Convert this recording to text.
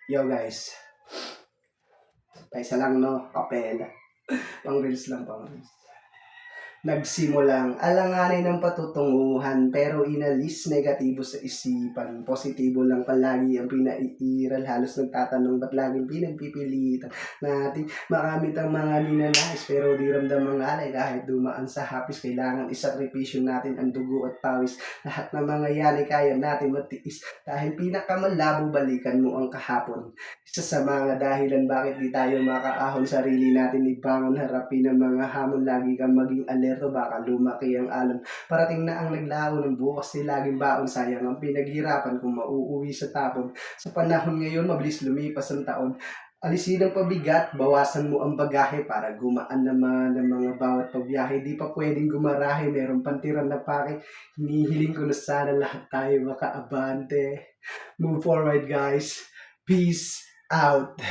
Yo guys, paisa lang no, papel. Pang reels lang, pang reels. Nagsimulang alanganin ng patutunguhan pero inalis negatibo sa isipan. Positibo lang palagi ang pinaiiral. Halos nagtatanong ba't laging pinagpipilitan natin makamit ang mga ninanais pero di ramdam ang alay kahit dumaan sa hapis. Kailangan isakripisyo natin ang dugo at pawis. Lahat ng mga yan ay kaya natin matiis dahil pinakamalabo balikan mo ang kahapon. Isa sa mga dahilan bakit di tayo makaahon sarili natin ibangon harapin ang mga hamon. Lagi kang maging alerto baka lumaki ang alon. Parating na ang naglaho ng bukas ay laging baon. Sayang ang pinaghirapan kung mauuwi sa tapon. Sa panahon ngayon mabilis lumipas ang taon. Alisin ang pabigat, bawasan mo ang bagahe para gumaan naman ang mga bawat pagbiyahe. Di pa pwedeng gumarahe, meron pantiran na pake. Hinihiling ko na sana lahat tayo makaabante. Move forward guys. Peace out.